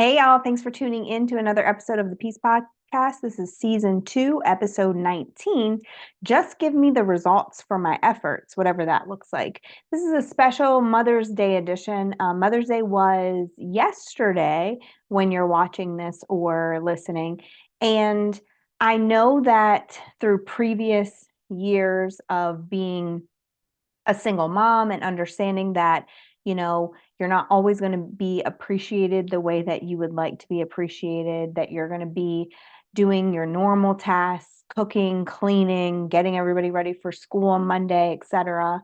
Hey, y'all. Thanks for tuning in to another episode of the Peace Podcast. This is season 2, episode 19. Just give me the results for my efforts, whatever that looks like. This is a special Mother's Day edition. Mother's Day was yesterday when you're watching this or listening. And I know that through previous years of being a single mom and understanding that, you're not always going to be appreciated the way that you would like to be appreciated, that you're going to be doing your normal tasks, cooking, cleaning, getting everybody ready for school on Monday, etc.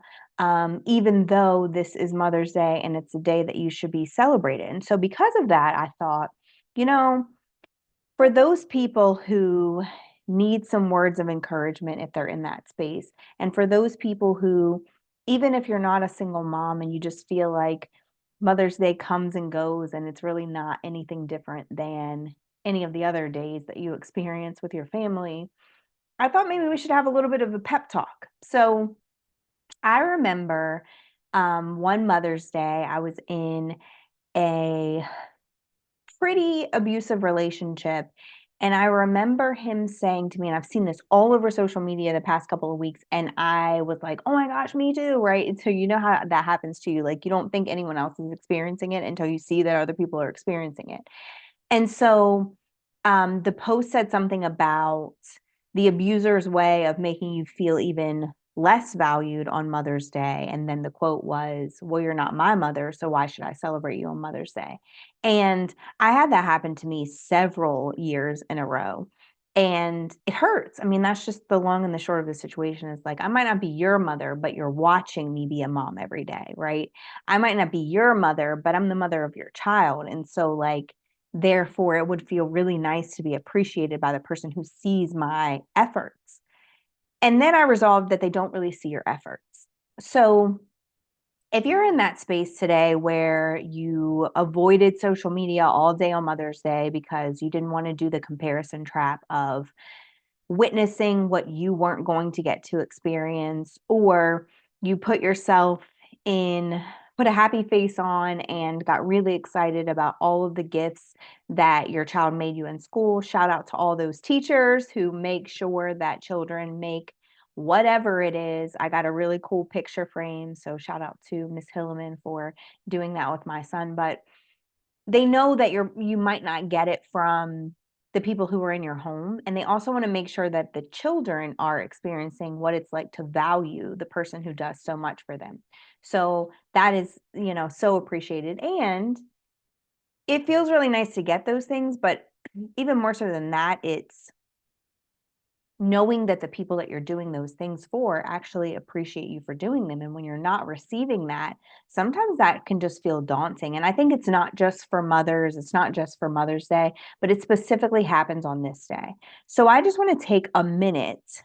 Even though this is Mother's Day and it's a day that you should be celebrated. And so because of that, I thought, you know, for those people who need some words of encouragement if they're in that space, and for those people who, even if you're not a single mom and you just feel like Mother's Day comes and goes and it's really not anything different than any of the other days that you experience with your family, I thought maybe we should have a little bit of a pep talk. So I remember one Mother's Day, I was in a pretty abusive relationship. And I remember him saying to me, and I've seen this all over social media the past couple of weeks, and I was like, oh my gosh, me too, right? And so you know how that happens to you. Like you don't think anyone else is experiencing it until you see that other people are experiencing it. And so the post said something about the abuser's way of making you feel even less valued on Mother's Day. And then the quote was, well, you're not my mother, so why should I celebrate you on Mother's Day? And I had that happen to me several years in a row. And it hurts. I mean, that's just the long and the short of the situation. Is like, I might not be your mother, but you're watching me be a mom every day, right? I might not be your mother, but I'm the mother of your child. And so, like, therefore, it would feel really nice to be appreciated by the person who sees my efforts. And then I resolved that they don't really see your efforts. So if you're in that space today where you avoided social media all day on Mother's Day because you didn't want to do the comparison trap of witnessing what you weren't going to get to experience, or you put a happy face on and got really excited about all of the gifts that your child made you in school. Shout out to all those teachers who make sure that children make whatever it is. I got a really cool picture frame. So shout out to Miss Hilleman for doing that with my son. But they know that you might not get it from the people who are in your home, and they also want to make sure that the children are experiencing what it's like to value the person who does so much for them. So that is, so appreciated, and it feels really nice to get those things, but even more so than that, it's knowing that the people that you're doing those things for actually appreciate you for doing them. And when you're not receiving that, sometimes that can just feel daunting. And I think it's not just for mothers, it's not just for Mother's Day, but it specifically happens on this day. So I just want to take a minute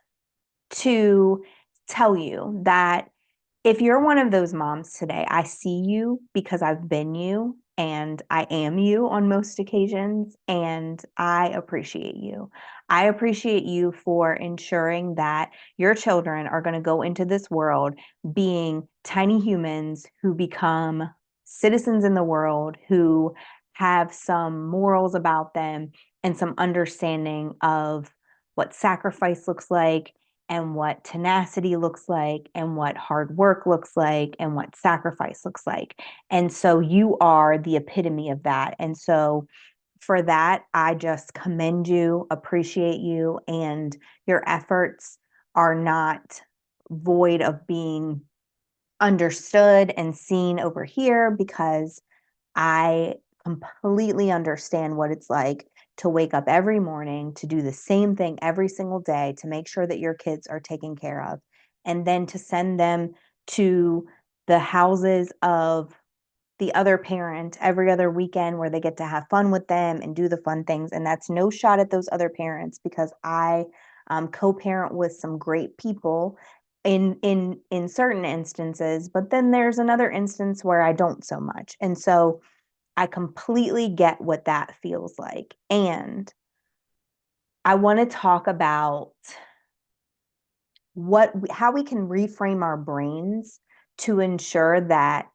to tell you that if you're one of those moms today, I see you because I've been you and I am you on most occasions, and I appreciate you. I appreciate you for ensuring that your children are going to go into this world being tiny humans who become citizens in the world, who have some morals about them and some understanding of what sacrifice looks like and what tenacity looks like and what hard work looks like and what sacrifice looks like. And so you are the epitome of that. And so for that, I just commend you, appreciate you, and your efforts are not void of being understood and seen over here, because I completely understand what it's like to wake up every morning, to do the same thing every single day, to make sure that your kids are taken care of, and then to send them to the houses of the other parent every other weekend where they get to have fun with them and do the fun things. And that's no shot at those other parents, because I co-parent with some great people in certain instances, but then there's another instance where I don't so much. And so I completely get what that feels like. And I want to talk about how we can reframe our brains to ensure that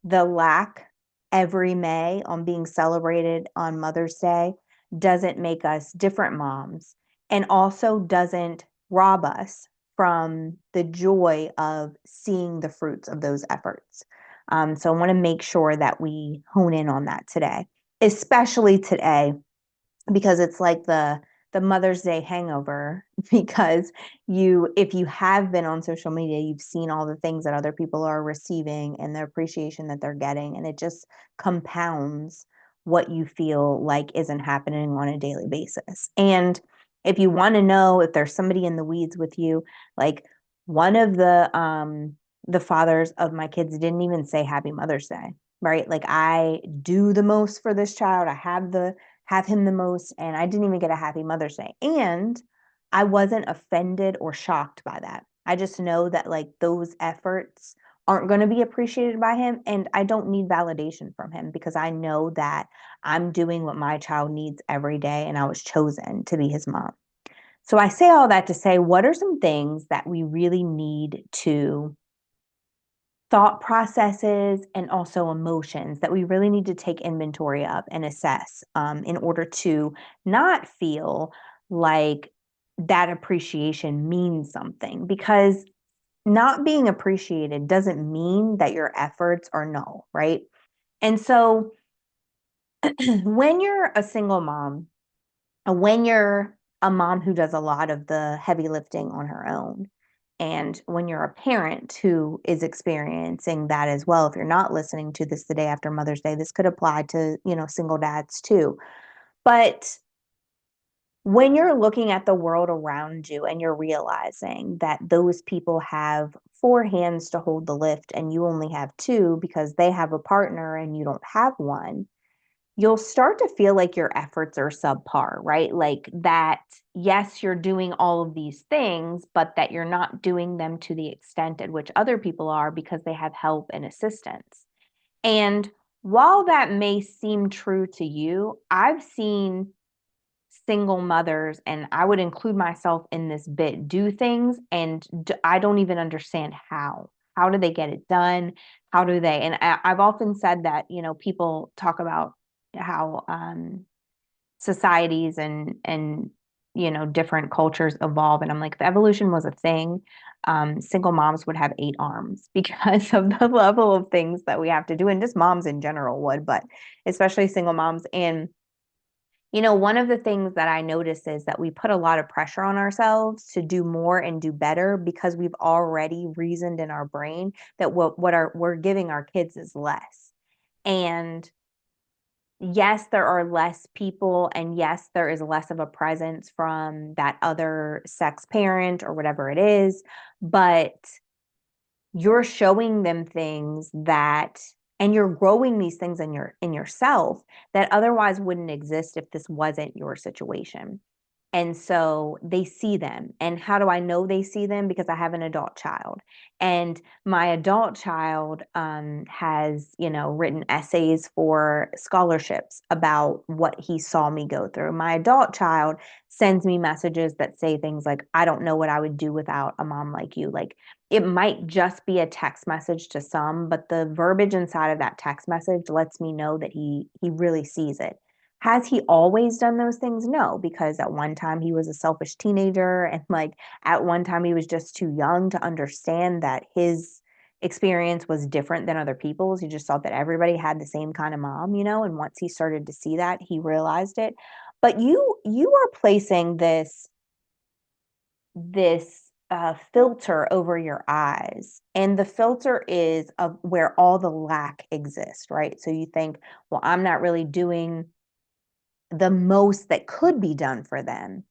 the lack every May on being celebrated on Mother's Day doesn't make us different moms and also doesn't rob us from the joy of seeing the fruits of those efforts. So I want to make sure that we hone in on that today, especially today, because it's like the Mother's Day hangover because if you have been on social media, you've seen all the things that other people are receiving and the appreciation that they're getting, and it just compounds what you feel like isn't happening on a daily basis. And if you want to know if there's somebody in the weeds with you, like one of the fathers of my kids didn't even say happy Mother's Day, right? Like I do the most for this child. I have him the most, and I didn't even get a happy Mother's Day. And I wasn't offended or shocked by that. I just know that like those efforts aren't going to be appreciated by him, and I don't need validation from him because I know that I'm doing what my child needs every day, and I was chosen to be his mom. So I say all that to say, what are some things that we really need to thought processes and also emotions that we really need to take inventory of and assess in order to not feel like that appreciation means something, because not being appreciated doesn't mean that your efforts are null, right? And so when you're a single mom, when you're a mom who does a lot of the heavy lifting on her own, and when you're a parent who is experiencing that as well, if you're not listening to this the day after Mother's Day, this could apply to, single dads too. But when you're looking at the world around you and you're realizing that those people have four hands to hold the lift and you only have two because they have a partner and you don't have one, you'll start to feel like your efforts are subpar, right? Like that, yes, you're doing all of these things, but that you're not doing them to the extent at which other people are because they have help and assistance. And while that may seem true to you, I've seen single mothers, and I would include myself in this bit, do things and I don't even understand how. How do they get it done? How do they? And I've often said that, people talk about how societies and different cultures evolve, and I'm like, if evolution was a thing, single moms would have 8 arms because of the level of things that we have to do, and just moms in general would, but especially single moms. And one of the things that I notice is that we put a lot of pressure on ourselves to do more and do better because we've already reasoned in our brain that we're giving our kids is less. And yes, there are less people, and yes, there is less of a presence from that other sex parent or whatever it is, but you're showing them things that, and you're growing these things in yourself that otherwise wouldn't exist if this wasn't your situation. And so they see them. And how do I know they see them? Because I have an adult child. And my adult child has, written essays for scholarships about what he saw me go through. My adult child sends me messages that say things like, I don't know what I would do without a mom like you. Like it might just be a text message to some, but the verbiage inside of that text message lets me know that he really sees it. Has he always done those things? No, because at one time he was a selfish teenager, and like at one time he was just too young to understand that his experience was different than other people's. He just thought that everybody had the same kind of mom, and once he started to see that, he realized it. But you are placing this filter over your eyes, and the filter is of where all the lack exists, right? So you think, well, I'm not really doing the most that could be done for them.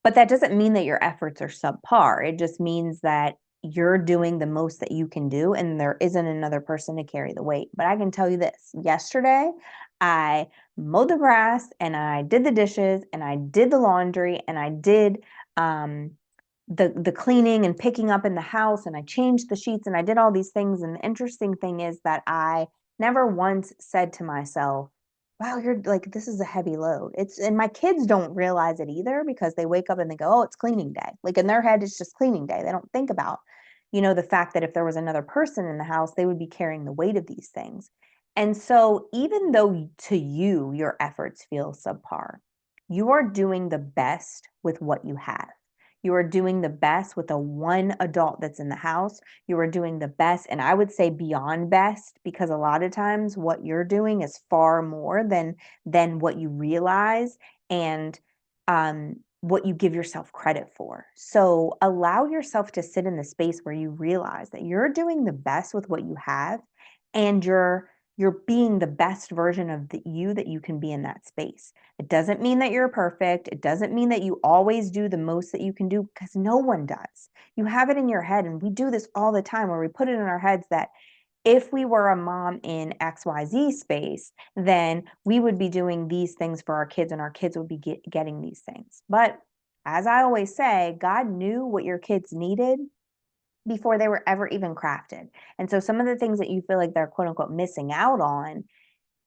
But that doesn't mean that your efforts are subpar. It just means that you're doing the most that you can do, and there isn't another person to carry the weight. But I can tell you this, yesterday, I mowed the grass and I did the dishes and I did the laundry and I did um, the cleaning and picking up in the house, and I changed the sheets and I did all these things. And the interesting thing is that I never once said to myself, wow, you're like, this is a heavy load. And my kids don't realize it either because they wake up and they go, oh, it's cleaning day. Like in their head, it's just cleaning day. They don't think about, the fact that if there was another person in the house, they would be carrying the weight of these things. And so, even though to you your efforts feel subpar, you are doing the best with what you have. You are doing the best with the one adult that's in the house. You are doing the best, and I would say beyond best, because a lot of times what you're doing is far more than what you realize and what you give yourself credit for. So allow yourself to sit in the space where you realize that you're doing the best with what you have, and you're being the best version of you that you can be in that space. It doesn't mean that you're perfect. It doesn't mean that you always do the most that you can do, because no one does. You have it in your head, and we do this all the time where we put it in our heads that if we were a mom in XYZ space, then we would be doing these things for our kids and our kids would be getting these things. But as I always say, God knew what your kids needed before they were ever even crafted. And so some of the things that you feel like they're quote unquote missing out on,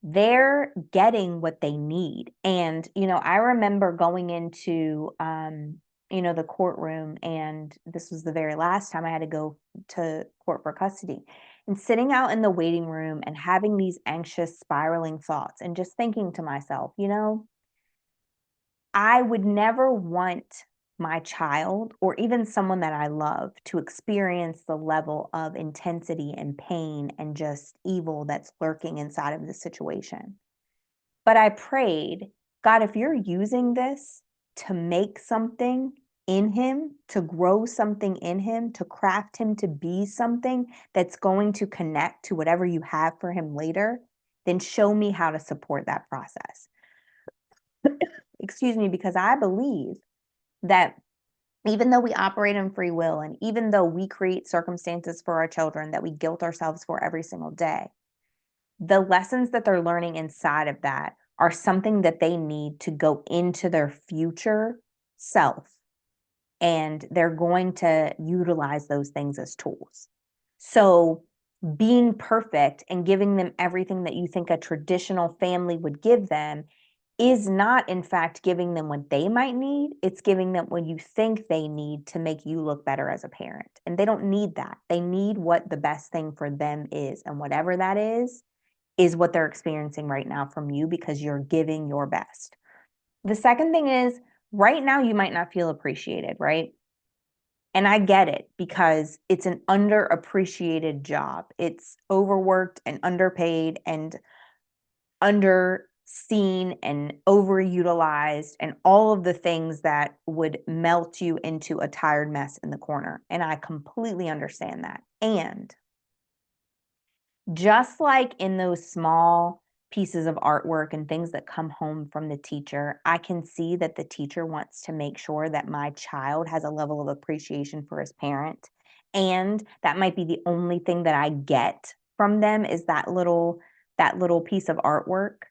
they're getting what they need. And, I remember going into, the courtroom, and this was the very last time I had to go to court for custody, and sitting out in the waiting room and having these anxious, spiraling thoughts, and just thinking to myself, I would never want my child or even someone that I love to experience the level of intensity and pain and just evil that's lurking inside of the situation. But I prayed, God, if you're using this to make something in him, to grow something in him, to craft him to be something that's going to connect to whatever you have for him later, then show me how to support that process. Excuse me, because I believe that even though we operate in free will, and even though we create circumstances for our children that we guilt ourselves for every single day, the lessons that they're learning inside of that are something that they need to go into their future self. And they're going to utilize those things as tools. So, being perfect and giving them everything that you think a traditional family would give them is not, in fact, giving them what they might need. It's giving them what you think they need to make you look better as a parent. And they don't need that. They need what the best thing for them is. And whatever that is what they're experiencing right now from you because you're giving your best. The second thing is, right now, you might not feel appreciated, right? And I get it because it's an underappreciated job. It's overworked and underpaid and underseen and overutilized and all of the things that would melt you into a tired mess in the corner. And I completely understand that. And just like in those small pieces of artwork and things that come home from the teacher, I can see that the teacher wants to make sure that my child has a level of appreciation for his parent. And that might be the only thing that I get from them is that little piece of artwork.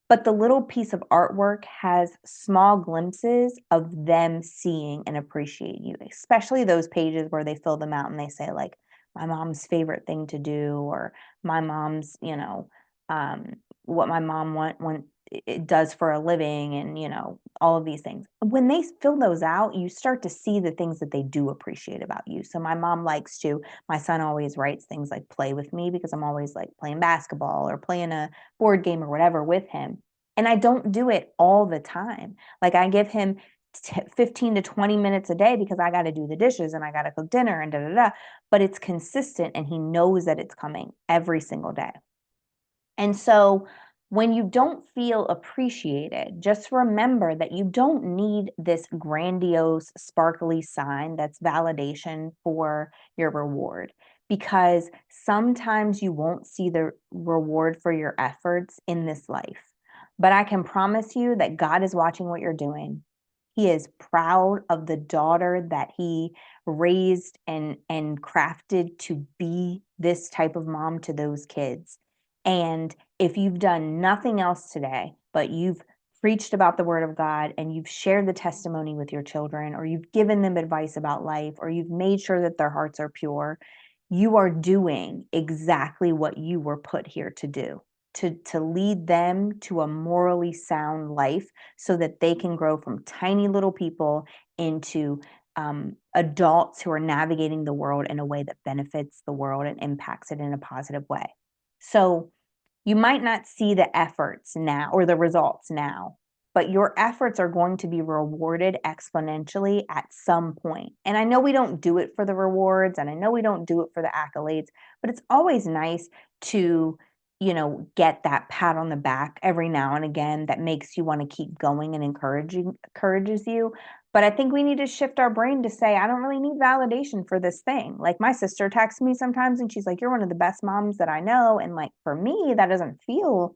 But the little piece of artwork has small glimpses of them seeing and appreciate you, especially those pages where they fill them out and they say like my mom's favorite thing to do, or my mom's, um, what my mom want it does for a living, and all of these things. When they fill those out, you start to see the things that they do appreciate about you. So my mom likes to. My son always writes things like "play with me" because I'm always like playing basketball or playing a board game or whatever with him. And I don't do it all the time. Like I give him 15 to 20 minutes a day because I got to do the dishes and I got to cook dinner and da da da. But it's consistent and he knows that it's coming every single day. And so when you don't feel appreciated, just remember that you don't need this grandiose, sparkly sign that's validation for your reward. Because sometimes you won't see the reward for your efforts in this life. But I can promise you that God is watching what you're doing. He is proud of the daughter that he raised and crafted to be this type of mom to those kids. And if you've done nothing else today, but you've preached about the word of God and you've shared the testimony with your children, or you've given them advice about life, or you've made sure that their hearts are pure, you are doing exactly what you were put here to do. To lead them to a morally sound life so that they can grow from tiny little people into adults who are navigating the world in a way that benefits the world and impacts it in a positive way. So You might not see the efforts now or the results now, but your efforts are going to be rewarded exponentially at some point. And I know we don't do it for the rewards, and I know we don't do it for the accolades, but it's always nice to, get that pat on the back every now and again that makes you want to keep going and encourages you. But I think we need to shift our brain to say, I don't really need validation for this thing. Like my sister texts me sometimes and she's like, you're one of the best moms that I know. And like for me, that doesn't feel,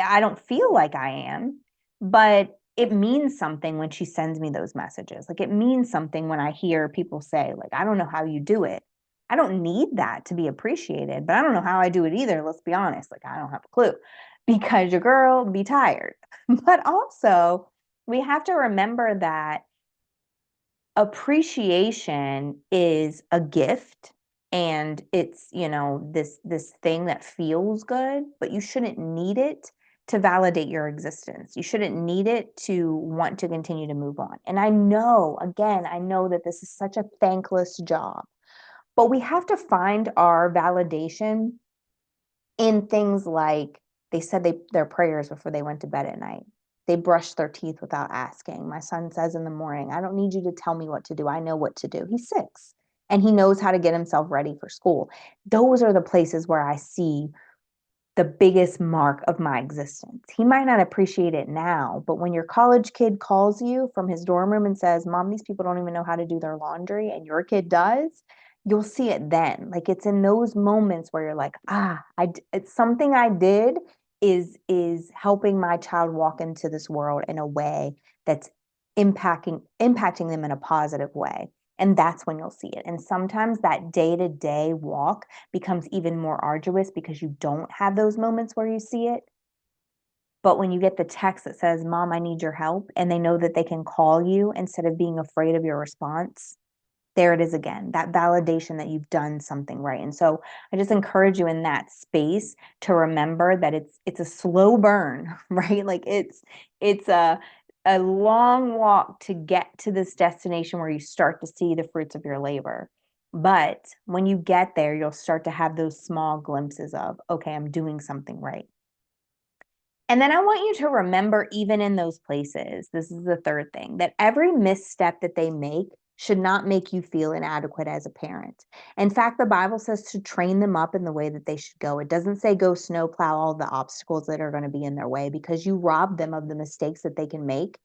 I don't feel like I am, but it means something when she sends me those messages. Like it means something when I hear people say, like, I don't know how you do it. I don't need that to be appreciated, but I don't know how I do it either. Let's be honest. Like, I don't have a clue because your girl be tired. But also, we have to remember that appreciation is a gift and it's this thing that feels good, but you shouldn't need it to validate your existence. You shouldn't need it to want to continue to move on. And I know, again, I know that this is such a thankless job, but we have to find our validation in things like they said their prayers before they went to bed at night. They brushed their teeth without asking. My son says in the morning, I don't need you to tell me what to do. I know what to do. He's 6 and he knows how to get himself ready for school. Those are the places where I see the biggest mark of my existence. He might not appreciate it now, but when your college kid calls you from his dorm room and says, Mom, these people don't even know how to do their laundry, and your kid does, you'll see it then. Like it's in those moments where you're like, it's something I did is helping my child walk into this world in a way that's impacting them in a positive way. And that's when you'll see it. And sometimes that day-to-day walk becomes even more arduous because you don't have those moments where you see it. But when you get the text that says, Mom, I need your help, and they know that they can call you instead of being afraid of your response, there it is again, that validation that you've done something right. And so I just encourage you in that space to remember that it's a slow burn, right? Like it's a long walk to get to this destination where you start to see the fruits of your labor. But when you get there, you'll start to have those small glimpses of, okay, I'm doing something right. And then I want you to remember, even in those places, this is the third thing, that every misstep that they make should not make you feel inadequate as a parent. In fact, the Bible says to train them up in the way that they should go. It doesn't say go snowplow all the obstacles that are going to be in their way, because you rob them of the mistakes that they can make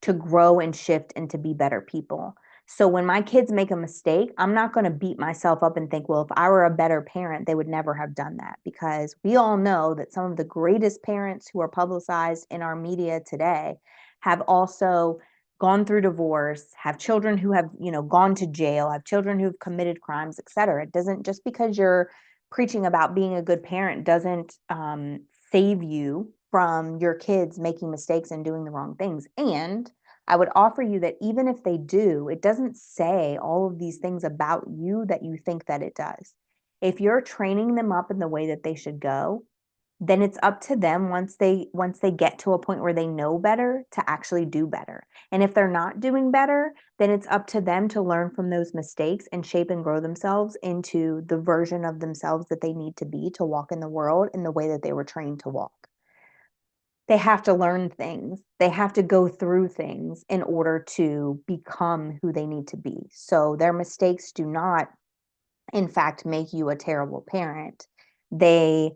to grow and shift and to be better people. So when my kids make a mistake, I'm not going to beat myself up and think, well, if I were a better parent, they would never have done that. Because we all know that some of the greatest parents who are publicized in our media today have also gone through divorce, have children who have, gone to jail, have children who've committed crimes, et cetera. It doesn't, just because you're preaching about being a good parent doesn't save you from your kids making mistakes and doing the wrong things. And I would offer you that even if they do, it doesn't say all of these things about you that you think that it does. If you're training them up in the way that they should go, then it's up to them once they get to a point where they know better to actually do better. And if they're not doing better, then it's up to them to learn from those mistakes and shape and grow themselves into the version of themselves that they need to be to walk in the world in the way that they were trained to walk. They have to learn things. They have to go through things in order to become who they need to be. So their mistakes do not, in fact, make you a terrible parent. They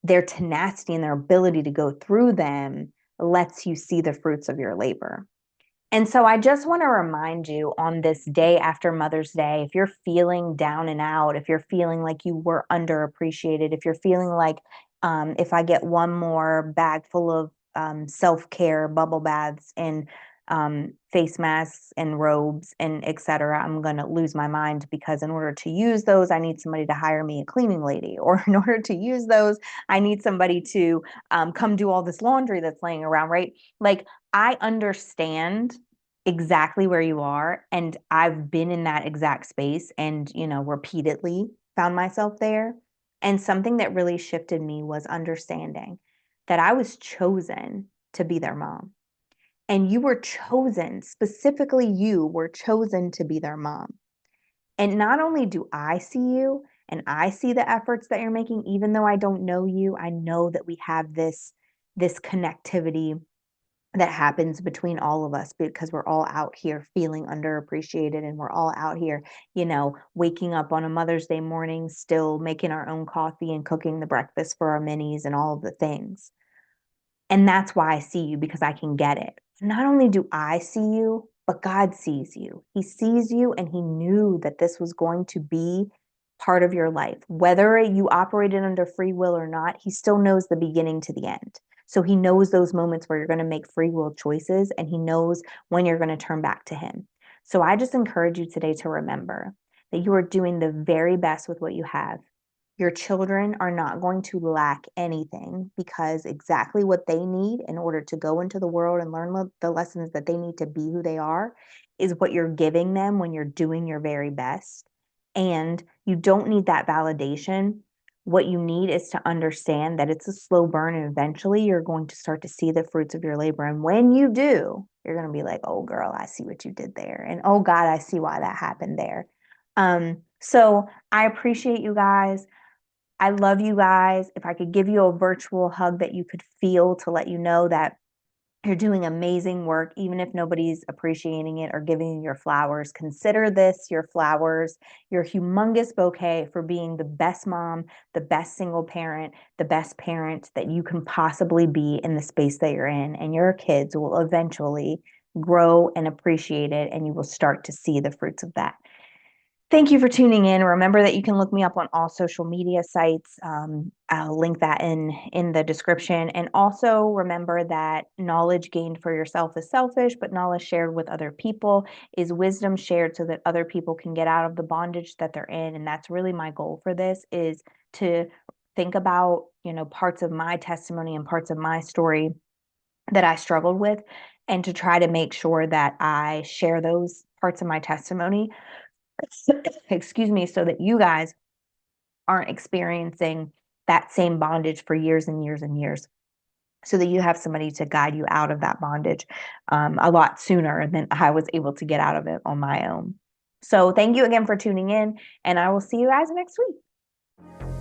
their tenacity and their ability to go through them lets you see the fruits of your labor. And so I just want to remind you on this day after Mother's Day, if you're feeling down and out, if you're feeling like you were underappreciated, if you're feeling like if I get one more bag full of self-care bubble baths and face masks and robes and etc., I'm going to lose my mind, because in order to use those, I need somebody to hire me a cleaning lady, or in order to use those, I need somebody to come do all this laundry that's laying around, right? Like, I understand exactly where you are, and I've been in that exact space and, repeatedly found myself there. And something that really shifted me was understanding that I was chosen to be their mom. And you were chosen, specifically you were chosen to be their mom. And not only do I see you, and I see the efforts that you're making, even though I don't know you, I know that we have this connectivity that happens between all of us because we're all out here feeling underappreciated, and we're all out here, waking up on a Mother's Day morning, still making our own coffee and cooking the breakfast for our minis and all of the things. And that's why I see you, because I can get it. Not only do I see you, but God sees you. He sees you, and He knew that this was going to be part of your life. Whether you operated under free will or not, He still knows the beginning to the end. So He knows those moments where you're going to make free will choices, and He knows when you're going to turn back to Him. So I just encourage you today to remember that you are doing the very best with what you have. Your children are not going to lack anything, because exactly what they need in order to go into the world and learn the lessons that they need to be who they are is what you're giving them when you're doing your very best. And you don't need that validation. What you need is to understand that it's a slow burn, and eventually you're going to start to see the fruits of your labor. And when you do, you're going to be like, oh, girl, I see what you did there. And oh, God, I see why that happened there. So I appreciate you guys. I love you guys. If I could give you a virtual hug that you could feel to let you know that you're doing amazing work, even if nobody's appreciating it or giving you your flowers, consider this your flowers, your humongous bouquet for being the best mom, the best single parent, the best parent that you can possibly be in the space that you're in. And your kids will eventually grow and appreciate it, and you will start to see the fruits of that. Thank you for tuning in. Remember that you can look me up on all social media sites. I'll link that in the description. And also remember that knowledge gained for yourself is selfish, but knowledge shared with other people is wisdom shared so that other people can get out of the bondage that they're in. And that's really my goal for this, is to think about, parts of my testimony and parts of my story that I struggled with, and to try to make sure that I share those parts of my testimony, excuse me, so that you guys aren't experiencing that same bondage for years and years and years, so that you have somebody to guide you out of that bondage a lot sooner than I was able to get out of it on my own. So thank you again for tuning in, and I will see you guys next week.